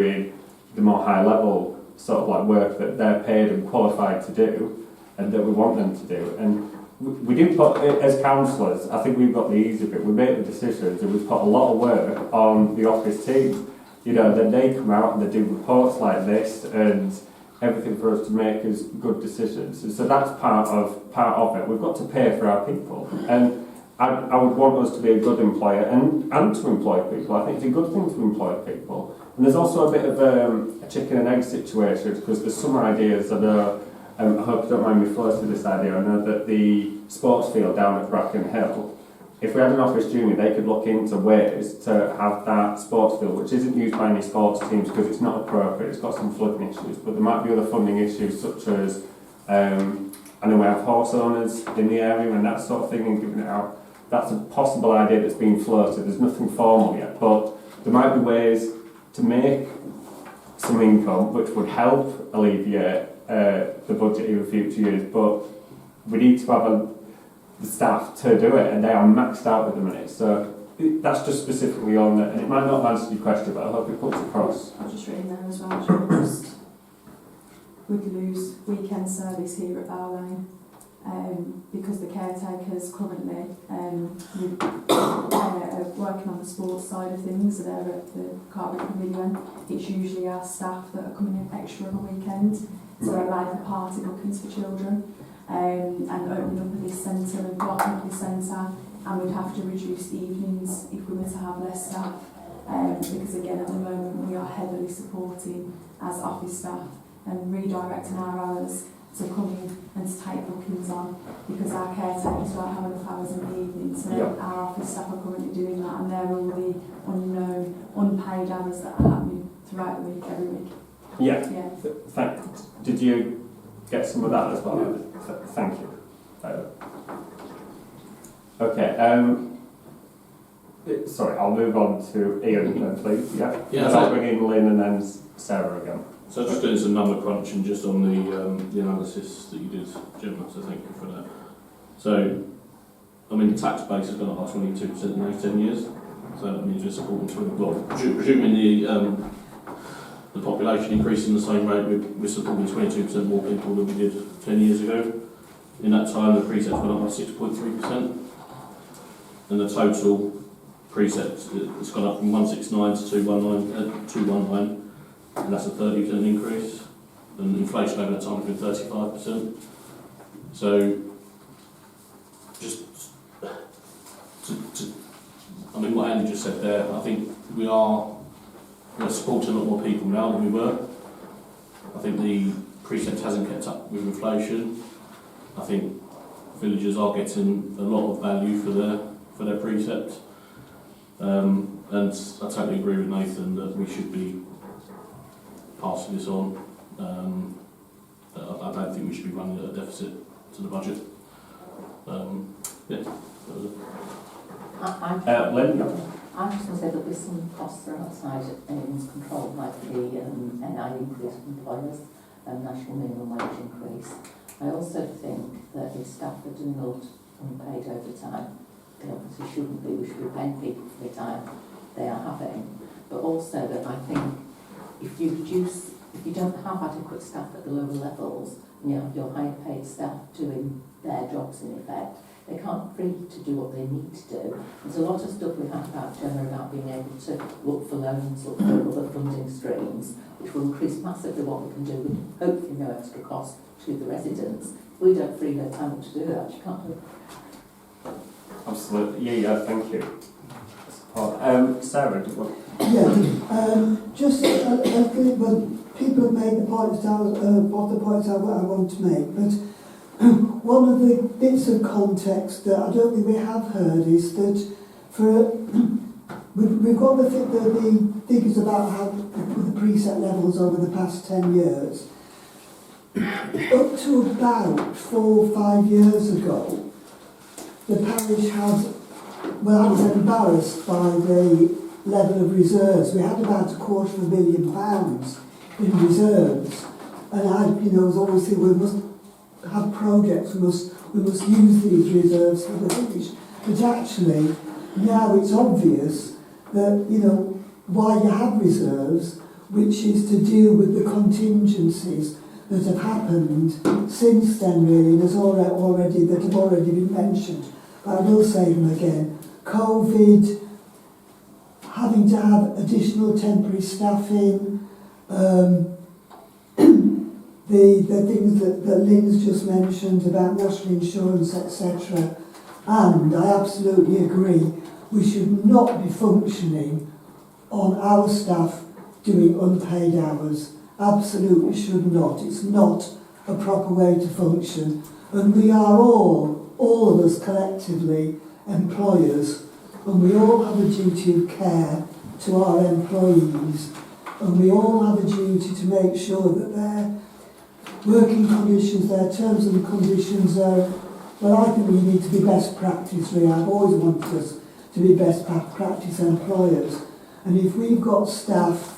doing the more high level sort of like work that they're paid and qualified to do and that we want them to do. And we do put, as councillors, I think we've got the easy bit, we make the decisions and we put a lot of work on the office team. You know, then they come out and they do reports like this and everything for us to make is good decisions. And so that's part of it. We've got to pay for our people. And I would want us to be a good employer and to employ people. I think it's a good thing to employ people. And there's also a bit of a chicken and egg situation because there's some ideas that are, I hope you don't mind me floating this idea. I know that the sports field down at Bracken Hill, if we had an office junior, they could look into ways to have that sports field, which isn't used by any sports teams because it's not appropriate, it's got some flooding issues, but there might be other funding issues such as, I know we have horse owners in the area and that sort of thing and giving it out. That's a possible idea that's been floated. There's nothing formal yet, but there might be ways to make some income which would help alleviate the budget in future years, but we need to have the staff to do it, and they are maxed out at the minute. So that's just specifically on it, and it might not answer your question, but I hope it comes across. I've just written there as well. Just would lose weekend service here at Bow Lane because the caretakers currently are working on the sports side of things. So they're at the Cartwright Pavilion. It's usually our staff that are coming in extra on the weekend. So they're allowed for party bookings for children. And opening up this centre and blocking up this centre, and we'd have to reduce evenings if we were to have less staff because again at the moment we are heavily supporting as office staff and redirecting our hours to come in and to take bookings on because our caretakers don't have enough hours in the evening, so our office staff are currently doing that, and they're all the unknown, unpaid hours that are happening throughout the week, every week. Thanks. Did you get some of that as well? Yeah. Thank you. Okay. Sorry, I'll move on to Ian then, please. Yeah. I'll bring in Lynn and then Sarah again. So just doing some number crunching just on the analysis that you did, Jim. So thank you for that. So, I mean, the tax base has gone up by 22% in those 10 years. So that means we're supporting presuming the population increasing the same rate, we're supporting 22% more people than we did 10 years ago. In that time, the precepts went up by 6.3%, and the total precepts has gone up from 169 to 219, and that's a 30% increase. And inflation over that time has been 35%. So, just I mean, what Andy just said there, I think we're supporting a lot more people now than we were. I think the precept hasn't kept up with inflation. I think villagers are getting a lot of value for their precept. And I totally agree with Nathan that we should be passing this on. I don't think we should be running at a deficit to the budget. That was it. Lynn? I was going to say that there's some costs that are outside anyone's control, like the NI increase for employers and national minimum wage increase. I also think that if staff are doing all unpaid overtime, they obviously shouldn't be. We should be paying people for the time they are having. But also that I think if you don't have adequate staff at the lower levels, and you have your higher paid staff doing their jobs in effect, they can't free to do what they need to do. There's a lot of stuff we have about Gemma about being able to look for loans, look for other funding streams, which will increase massively what we can do with hopefully no extra cost to the residents. If we don't free their time to do that, you can't do it. Absolutely. Yeah, thank you. Sarah, do you want? Just people have made the points down, what the points I want to make, but one of the bits of context that I don't think we have heard is that we've got the figures about how the preset levels over the past 10 years. Up to about 4 or 5 years ago, the parish had, well, I was embarrassed by the level of reserves. We had about £250,000 in reserves, and I, was always thinking we must have projects, we must use these reserves for the village. But actually, now it's obvious that, while you have reserves, which is to deal with the contingencies that have happened since then, really, and that have already been mentioned. But I will say them again. COVID, having to have additional temporary staff in, the things that Lynn's just mentioned about national insurance, etc. And I absolutely agree, we should not be functioning on our staff doing unpaid hours. Absolutely should not. It's not a proper way to function. And we are all of us collectively, employers, and we all have a duty of care to our employees, and we all have a duty to make sure that their working conditions, their terms and conditions are, well, I think we need to be best practice, really. I've always wanted us to be best practice employers. And if we've got staff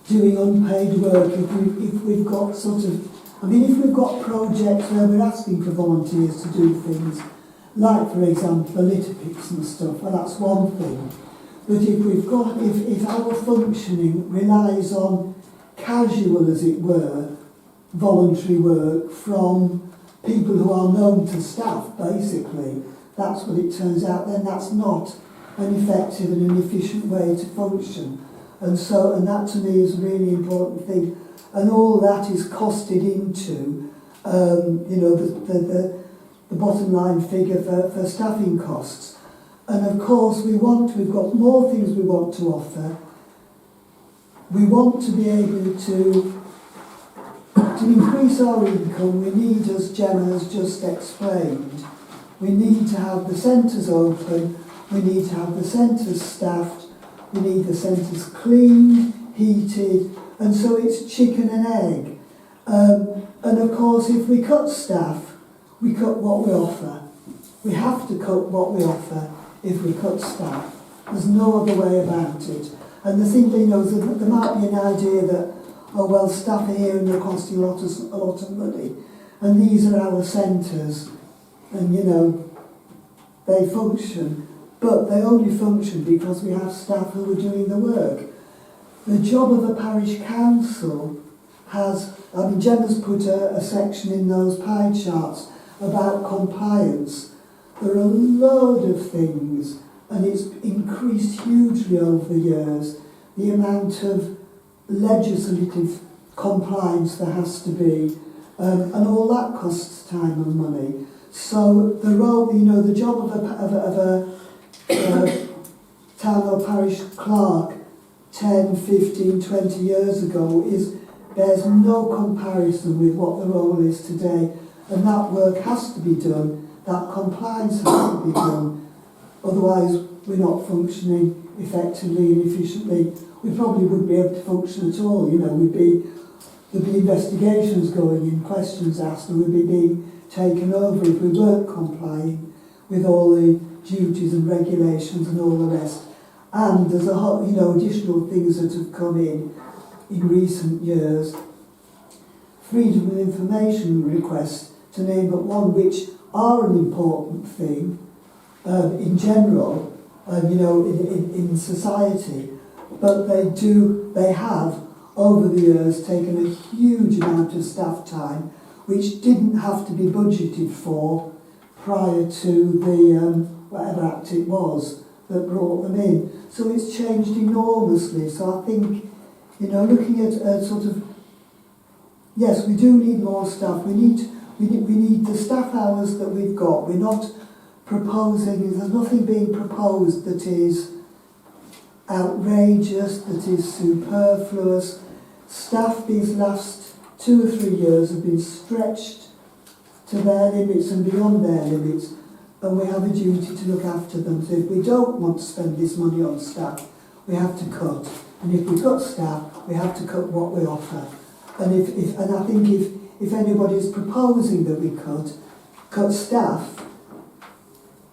doing unpaid work, if we've got if we've got projects where we're asking for volunteers to do things, like, for example, the litter picks and stuff, well, that's one thing. But if our functioning relies on casual, as it were, voluntary work from people who are known to staff, basically, that's what it turns out, then that's not an effective and an efficient way to function. And that to me is a really important thing. And all that is costed into, the bottom line figure for staffing costs. And of course we've got more things we want to offer. We want to be able to increase our income. We need, as Gemma has just explained, we need to have the centres open, we need to have the centres staffed, we need the centres cleaned, heated, and so it's chicken and egg. And of course, if we cut staff, we cut what we offer. We have to cut what we offer if we cut staff. There's no other way about it. And the thing, there might be an idea that, oh well, staff are here and they're costing a lot of money, and these are our centres, and they function, but they only function because we have staff who are doing the work. The job of a parish council Gemma's put a section in those pie charts about compliance. There are a load of things, and it's increased hugely over the years, the amount of legislative compliance there has to be, and all that costs time and money. So the role, the job of a town or parish clerk 10, 15, 20 years ago bears no comparison with what the role is today, and that work has to be done, that compliance has to be done, otherwise we're not functioning effectively and efficiently. We probably wouldn't be able to function at all. There'd be investigations going in, questions asked, and we'd be being taken over if we weren't complying with all the duties and regulations and all the rest. And there's a whole, additional things that have come in recent years. Freedom of information requests, to name but one, which are an important thing in general, in society. But they have, over the years, taken a huge amount of staff time, which didn't have to be budgeted for prior to the whatever act it was that brought them in. So it's changed enormously. So I think, looking at yes, we do need more staff. We need the staff hours that we've got. We're not proposing, there's nothing being proposed that is outrageous, that is superfluous. Staff these last 2 or 3 years have been stretched to their limits and beyond their limits, and we have a duty to look after them. So if we don't want to spend this money on staff, we have to cut. And if we've got staff, we have to cut what we offer. And I think if anybody's proposing that we cut staff,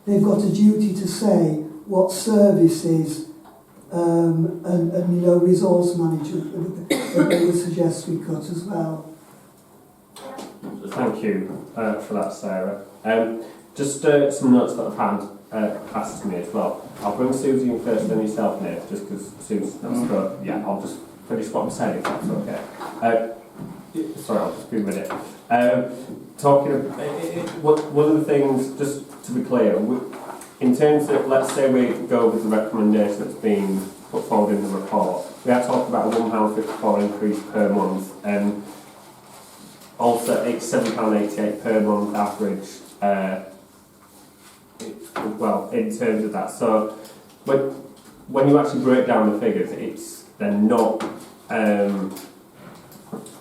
they've got a duty to say what services and resource management that they would suggest we cut as well. Thank you for that, Sarah. Just some notes that I've had. passed to me as well. I'll bring Susie in first, then yourself, Nate, just because Susie's not spoke. Yeah, I'll just finish what I'm saying if that's okay. Sorry, I'll just be a minute. Talking of, one of the things, just to be clear, in terms of, let's say we go with the recommendation that's been put forward in the report, we are talking about a £1.54 increase per month, and also it's £7.88 per month average, well, in terms of that. So when you actually break down the figures, they're not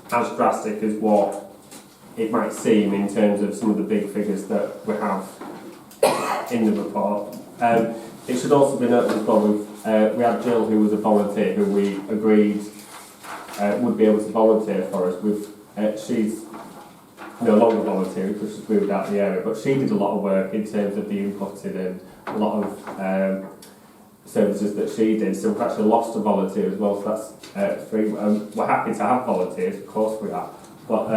as drastic as what it might seem in terms of some of the big figures that we have in the report. It should also be noted as well, we had Jill, who was a volunteer, who we agreed would be able to volunteer for us. She's no longer volunteering because she's moved out of the area, but she did a lot of work in terms of the inputting and a lot of services that she did. So we've actually lost a volunteer as well, so that's free. We're happy to have volunteers, of course we are, but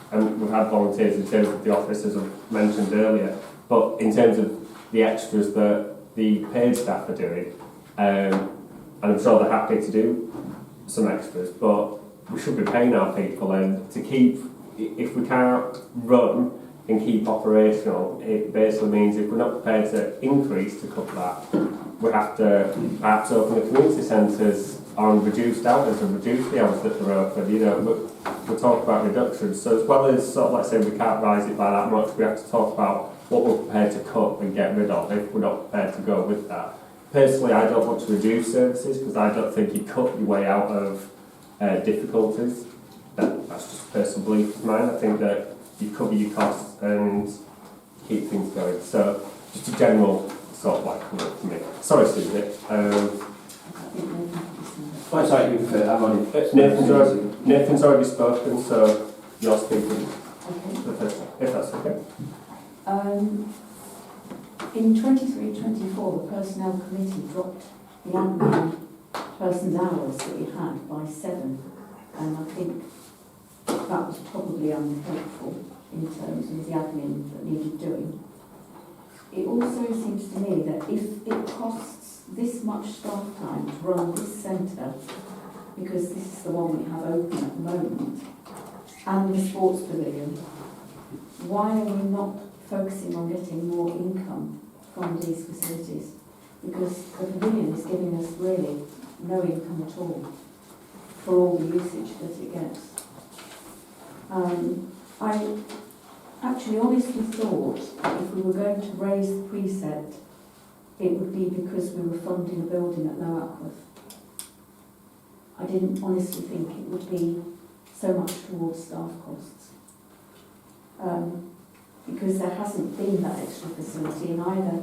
and we've had volunteers in terms of the office, as I mentioned earlier, but in terms of the extras that the paid staff are doing, and I'm sure they're happy to do some extras, but we should be paying our people, and to keep, if we can't run and keep operational, it basically means if we're not prepared to increase to cut that, we have to perhaps open the community centres on reduced hours and reduce the hours that they're open. You know, we're talking about reductions. So as well as sort of, let's say, we can't rise it by that much, we have to talk about what we're prepared to cut and get rid of if we're not prepared to go with that. Personally, I don't want to reduce services because I don't think you cut your way out of difficulties. That's just a personal belief of mine. I think that you cover your costs and keep things going. So just a general sort of like comment for me. Sorry, Susie. Nathan's already spoken, so you're speaking. Okay. If that's okay. In 23-24, the Personnel Committee dropped the admin person's hours that we had by 7, and I think that was probably unhelpful in terms of the admin that needed doing. It also seems to me that if it costs this much staff time to run this centre, because this is the one we have open at the moment, and the sports pavilion, why are we not focusing on getting more income from these facilities? Because the pavilion is giving us really no income at all for all the usage that it gets. I actually honestly thought that if we were going to raise the precept, it would be because we were funding a building at Low Ackworth. I didn't honestly think it would be so much towards staff costs. Because there hasn't been that extra facility in either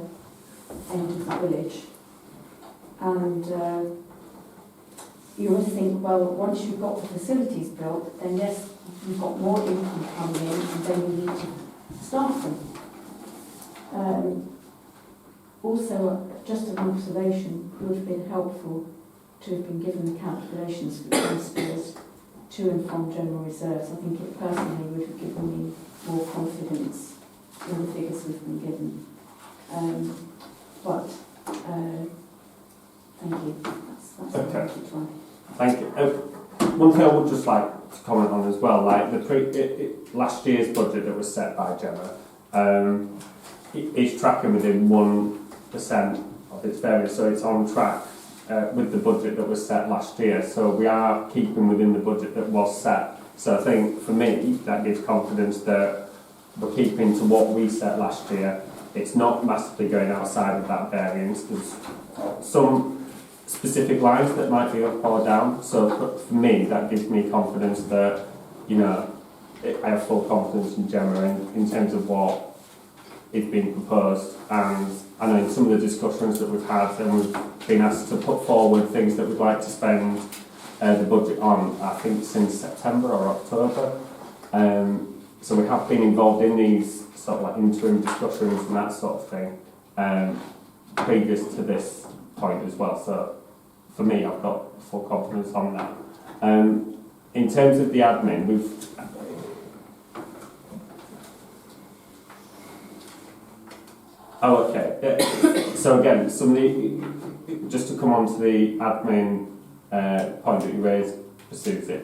end of the village. And you always think, well, once you've got the facilities built, then yes, you've got more income coming in, and then you need to staff them. Also, just an observation, it would have been helpful to have been given the calculations for transfers to and from general reserves. I think it personally would have given me more confidence in the figures we've been given. Thank you. That's Okay. what I'm trying. Thank you. One thing I would just like to comment on as well, like last year's budget that was set by Gemma, it's tracking within 1% of its variance, so it's on track with the budget that was set last year. So we are keeping within the budget that was set. So I think for me that gives confidence that we're keeping to what we set last year. It's not massively going outside of that variance. There's some specific lines that might be up or down. So for me, that gives me confidence that, you know, I have full confidence in Gemma in terms of what is being proposed. And I know in some of the discussions that we've had, and we've been asked to put forward things that we'd like to spend the budget on, I think since September or October. So we have been involved in these sort of like interim discussions and that sort of thing previous to this point as well. So for me, I've got full confidence on that. In terms of the admin, we've okay. So again, just to come on to the admin point that you raised, Susie,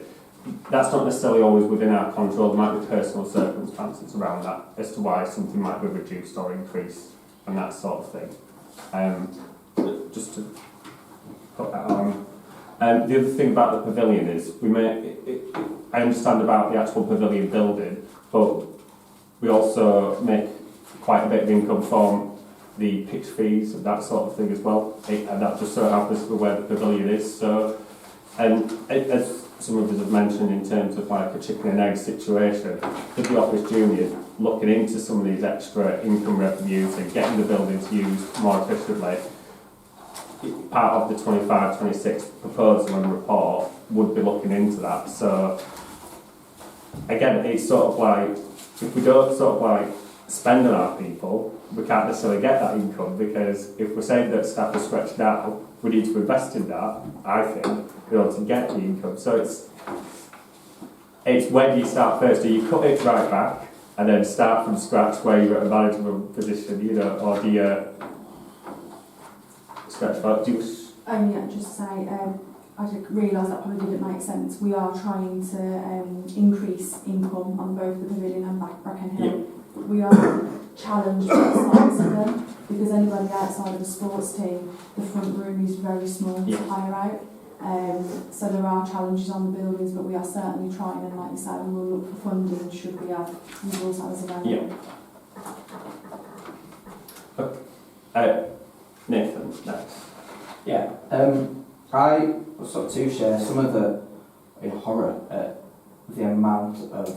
that's not necessarily always within our control. There might be personal circumstances around that as to why something might be reduced or increased and that sort of thing. Just to put that on. The other thing about the pavilion is, I understand about the actual pavilion building, but we also make quite a bit of income from the pitch fees and that sort of thing as well, and that just so happens to be where the pavilion is. So, and as some of us have mentioned, in terms of like a chicken and egg situation, with the Office Juniors looking into some of these extra income revenues and getting the buildings used more efficiently, part of the 25-26 proposal and report would be looking into that. So again, it's sort of like, if we don't sort of like spend on our people, we can't necessarily get that income, because if we're saying that staff are stretched out, we need to invest in that, I think, in order to get the income. So it's when you start first, do you cut it right back and then start from scratch where you're at a management position, you know, or do you stretch back? Yeah, just say, I did realise that probably didn't make sense. We are trying to increase income on both the pavilion and Bracken Hill. Yeah. We are challenged by the size of them, because anybody outside of the sports team, the front room is very small to hire out. So there are challenges on the buildings, but we are certainly trying, and like you said, we will look for funding should we have resources available. Nathan, next. Yeah, I sort of too share some of the horror at the amount of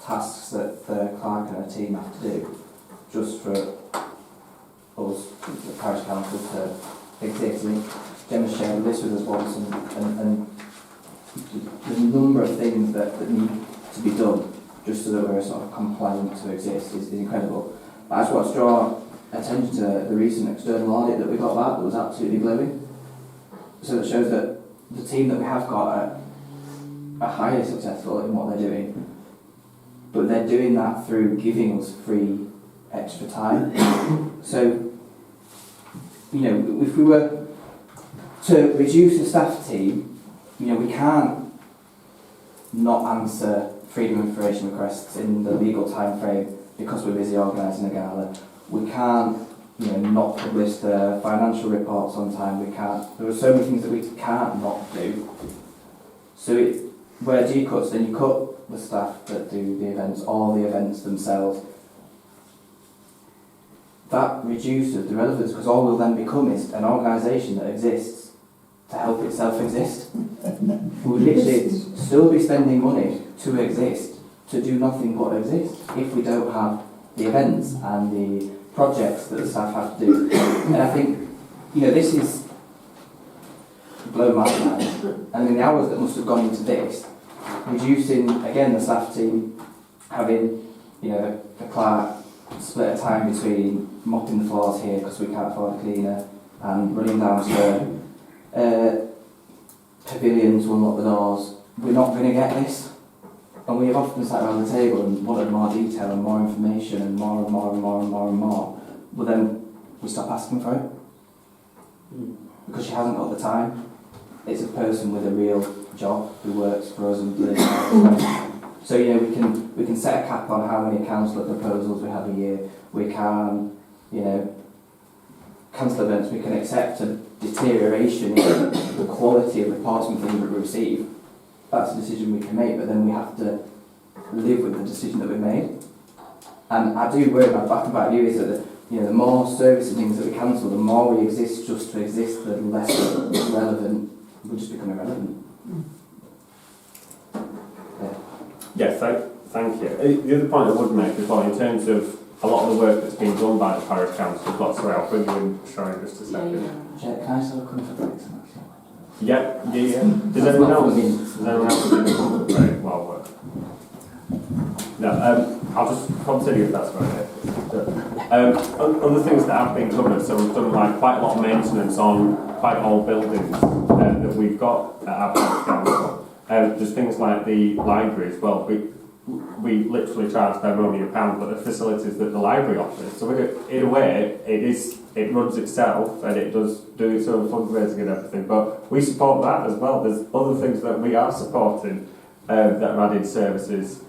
tasks that the clerk and her team have to do just for us, the parish council, to exist. I mean, Gemma shared this with us once, and the number of things that need to be done just so that we're sort of compliant to exist is incredible. But I just want to draw attention to the recent external audit that we got that was absolutely glowing. So that shows that the team that we have got are highly successful in what they're doing, but they're doing that through giving us free extra time. So, you know, if we were to reduce the staff team, you know, we can't not answer freedom of information requests in the legal time frame because we're busy organising a gala. We can't, you know, not publish the financial reports on time. We can't. There are so many things that we can't not do. So where do you cut? So then you cut the staff that do the events, or the events themselves. That reduces the relevance, because all we'll then become is an organisation that exists to help itself exist. We would literally still be spending money to exist, to do nothing but exist, if we don't have the events and the projects that the staff have to do. And I think, you know, this is blown my mind. I mean, the hours that must have gone into this, reducing, again, the staff team, having, you know, the clerk split a time between mopping the floors here because we can't afford a cleaner, and running down to pavilions to unlock the doors. We're not going to get this. And we have often sat around the table and wanted more detail and more information and more and more and more and more and more. But then we stop asking for it. Because she hasn't got the time. It's a person with a real job who works for us and lives. So, you know, we can set a cap on how many councillor proposals we have a year. We can, you know, cancel events. We can accept a deterioration in the quality of reports and things that we receive. That's a decision we can make, but then we have to live with the decision that we've made. And I do worry about back about you is that the more service and things that we cancel, the more we exist just to exist, the less relevant we just become irrelevant. Yes, thank you. The other point I would make as well, in terms of a lot of the work that's been done by the parish council, sorry, I'll bring you in, Sharon, just a second. Can I still come for breaks? Yeah. Does anyone else? Right, well, no, I'll just continue if that's right. Other things that have been covered, so we've done like quite a lot of maintenance on quite old buildings that we've got at our parish council. There's things like the library as well. we literally charge them only £1, but the facilities that the library offers. So in a way, it runs itself and it does do its own fundraising and everything. But we support that as well. There's other things that we are supporting that are added services,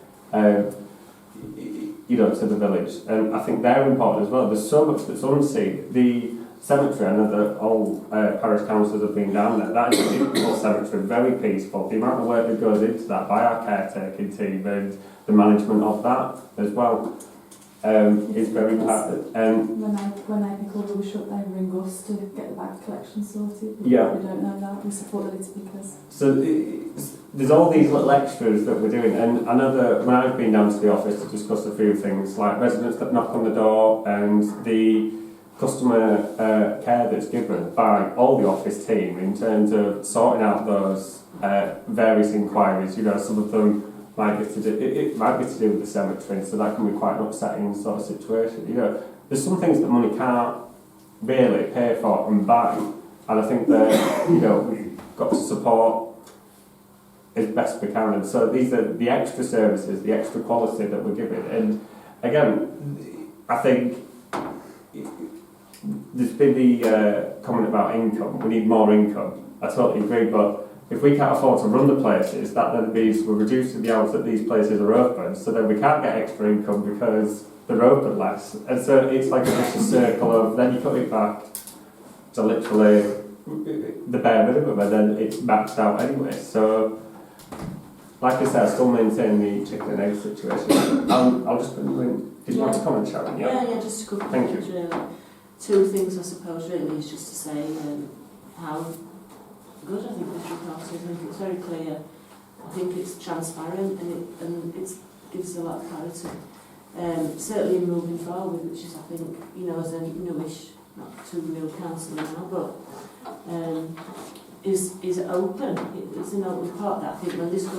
to the village. And I think they're important as well. There's so much that's unseen. The cemetery, I know that all parish councillors have been down there. That is a beautiful cemetery, very peaceful. The amount of work that goes into that by our caretaking team and the management of that as well is very important. When I pick over, we shut, they ring us to get the bag collection sorted. Yeah. We don't know that. We support the speakers. So there's all these little extras that we're doing, and I know that when I've been down to the office to discuss a few things, like residents that knock on the door and the customer care that's given by all the office team in terms of sorting out those various inquiries. Some of them might be it might be to do with the cemetery, so that can be quite an upsetting sort of situation. There's some things that money can't really pay for and buy, and I think that we've got to support as best we can. And so these are the extra services, the extra quality that we're giving. And again, I think there's been the comment about income. We need more income. I totally agree, but if we can't afford to run the places, that then means we're reducing the hours that these places are open, so then we can't get extra income because they're open less. And so it's like a vicious circle of then you cut it back to literally the bare minimum, and then it's maxed out anyway. So, like I said, I still maintain the chicken and egg situation. I'll just put you in. Did you want to comment, Sharon? Yeah, just a couple of things really. Two things I suppose really is just to say how good I think this report is. I think it's very clear. I think it's transparent and it gives a lot of clarity. Certainly moving forward, which is I think, as a newish, not too real councillor now, but is open. It's an open report that I think when this goes